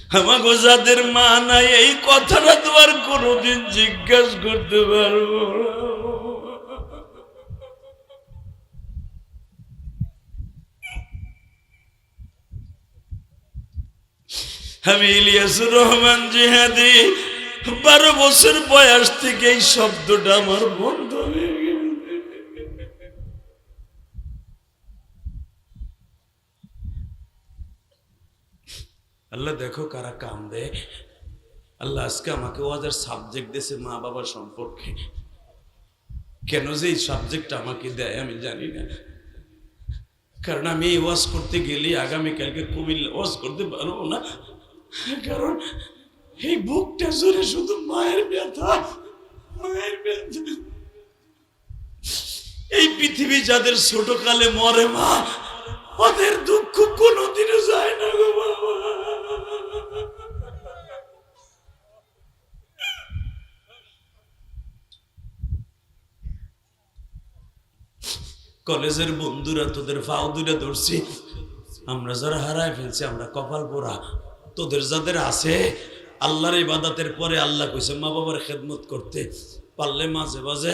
আমাকে যাদের মা নাই এই কথাটা তো আর কোনোদিন জিজ্ঞাসা করতে পারবো না। আমি ইলিয়াসুর রহমান জিহাদি 12 বছর বয়স থেকে এই শব্দটা আমার বন্ধ হয়ে গেল। আল্লাহ দেখো কারা কাম দেয়। আল্লাহ আজকে আমাকে ওয়াজের সাবজেক্ট দিয়েছে মা বাবার সম্পর্কে। কেন যে এই সাবজেক্ট আমাকে দেয় আমি জানি না, কারণ আমি এই ওয়াজ করতে গেলে আগামীকালকে কুমিল্লা ওয়াজ করতে পারবো না, কারণ এই বুকটা জুড়ে শুধু মায়ের ব্যথা, মায়ের ব্যথা। এই পৃথিবী যাদের ছোট কালে মরে মা, ওদের দুঃখ কোনোদিনও যায় না গো বাবা। কলেজের বন্ধুরা তোদের ফাও দুইটা ধরছি, আমরা যারা হারায় ফেলছি আমরা কপাল পোড়া। তোদের যাদের আছে আল্লাহর ইবাদতের পরে আল্লাহ কইছে মা বাবার খেদমত করতে পারলে মাঝে মাঝে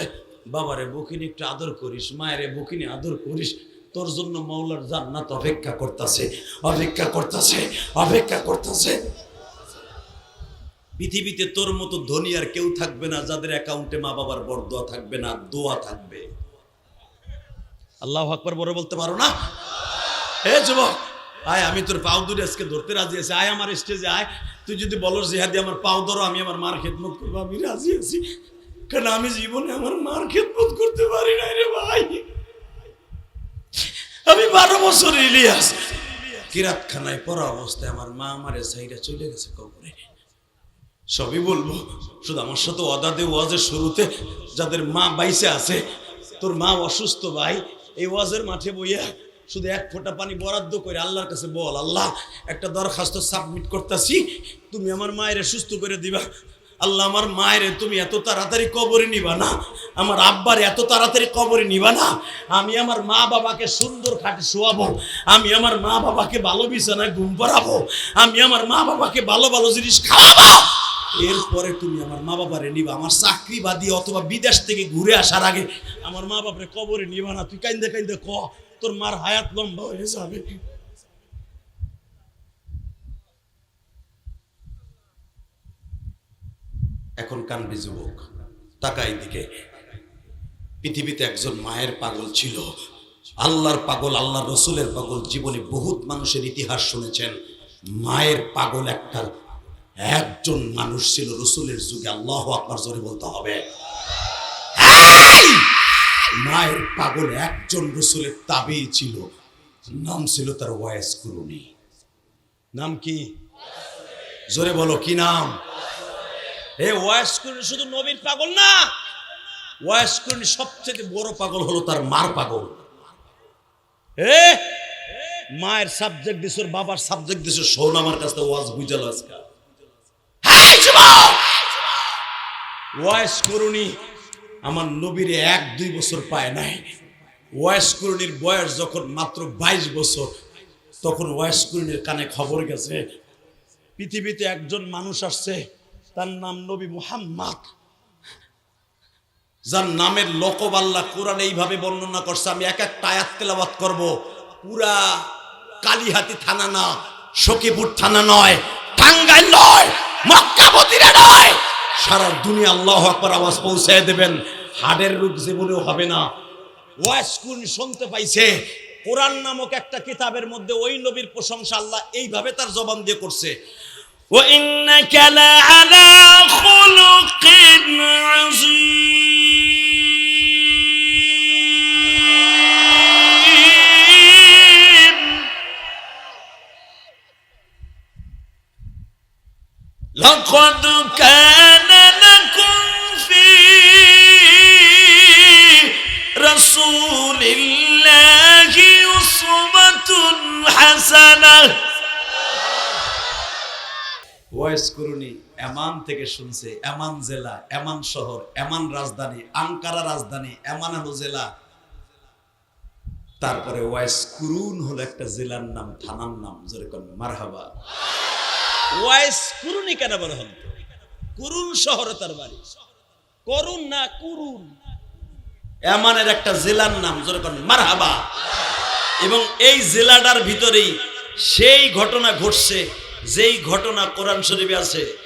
বাবারে বুকিনি একটু আদর করিস, মায়েরে বুকিনি আদর করিস। তোর জন্য মাওলার জান্নাত অপেক্ষা করতেছে, অপেক্ষা করতেছে, অপেক্ষা করতেছে। পৃথিবীতে তোর মতো ধনী আর কেউ থাকবে না যাদের অ্যাকাউন্টে মা বাবার বরদোয়া থাকবে না, দোয়া থাকবে। আল্লাহু আকবার বড় বলতে পারো না? হে যুবক আয়, আমি তোর পাও ধরে আজকে ধরতে রাজি আছি। আয় আমার স্টেজে আয়, তুই যদি বলো জিহাদি আমার পাও ধরো, আমি আমার মার খেদমত করবো, আমি রাজি আছি। কারণ আমি জীবনে আমার মার খেদমত করতে পারি না রে ভাই। আমি 12 বছর ইলিয়াস কিরাতখানায় পড়া অবস্থায় আমার মা আমারে সাইরা চলে গেছে কবরে। সবই বলবো, শুধু আমার সাথে ওয়াদা ওয়াজের শুরুতে যাদের মা বাইসে আছে, তোর মা অসুস্থ ভাই, এই ওয়াজের মাঠে বইয়া শুধু 1 ফোঁটা পানি বরাদ্দ করে আল্লাহর কাছে বল, আল্লাহ একটা দরখাস্ত সাবমিট করতেছি, তুমি আমার মায়ের সুস্থ করে দিবা। আল্লাহ আমার মায়ের তুমি এত তাড়াতাড়ি কবরে নিবা না, আমার আব্বার এত তাড়াতাড়ি কবরে নিবা না। আমি আমার মা বাবাকে সুন্দর খাটে শোয়াবো, আমি আমার মা বাবাকে ভালো বিছানায় ঘুম পাড়াবো, আমি আমার মা বাবাকে ভালো ভালো জিনিস খাওয়াবো। এরপরে তুমি আমার মা বাবারে নিবা। আমার চাকরি বাদি অথবা বিদেশ থেকে ঘুরে আসার আগে আমার মা বাবারে কবরে নিবা না। তুই কাইন্দে কাইন্দে ক, তোর মার হায়াত লম্বা হয়ে যাবে। এখন কানবি যুবক, তাকাই দিকে। পৃথিবীতে একজন মায়ের পাগল ছিল, আল্লাহর পাগল, আল্লাহর রসুলের পাগল। জীবনে বহুত মানুষের ইতিহাস শুনেছেন। মায়ের পাগল একজন মানুষ ছিল রসুলের যুগে। আল্লাহু আকবার জোরে বলতে হবে। মায়ের পাগল একজন রসুলের তাবী ছিল, নাম ছিল তার ওয়াইস কুরুনি। নাম কি? জোরে বলো কি নাম? এ ওয়াইস কুরুনি শুধু নবীর পাগল না, ওয়াইস কুরুনি সবচেয়ে বড় পাগল হলো তার মার পাগল। মায়ের সাবজেক্ট দিছ, বাবার সাবজেক্ট দিছ, শোন আমার কাছে ওয়াজ বুঝাল আজকে। ওয়াইস কুরুনি আমার নবীর 1-2 বছর পায় নাই। ওয়াইস কুরুনির বয়স যখন মাত্র 22 বছর, তখন ওয়াইস কুরুনির কানে খবর গেছে পৃথিবীতে একজন মানুষ আসছে, তার নাম নবী মুহাম্মদ, যার নামের লকব আল্লাহ কোরআনে এইভাবে বর্ণনা করছে। আমি এক একটা আয়াত তেলাওয়াত করব। পুরা কালিহাতি থানা না, সখীপুর থানা নয়, টাঙ্গাইল নয়, মক্কা মদিনা নয়, সারা দুনিয়া আল্লাহু আকবার আওয়াজ পৌঁছায় দেবেন। হাড়ের রোগ জীবনেও হবে না। ওয়াইস কুরুনি শুনতে পাইছে কোরআন নামক একটা কিতাবের মধ্যে ওই নবীর প্রশংসা আল্লাহ এইভাবে তার জবান দিয়ে করছে, ওয়া ইন্নাকা লাআলা খুলুকিন আযীম। লাকাদ কানা লাকুম ফি রাসূলিল্লাহি উসওয়াতুন হাসানাহ। ওয়াইস কুরুনি এমান থেকে শুনছে, এমান জেলা, এমান শহর, এমান রাজধানী, আঙ্কারা রাজধানী, এমানানো জেলা। তারপরে ওয়াইস কুরুন হলো একটা জেলার নাম, থানার নাম। জোরে কোন মারহাবা। ওয়াইস কুরুনি কেন বলা হল? কুরুন শহরে তার বাড়ি, করুন না কুরুন। এমনের একটা জেলার নাম, যেরকম মারহাবা। এবং এই জেলাটার ভিতরেই সেই ঘটনা ঘটছে যেই ঘটনা কোরআন শরীফে আছে।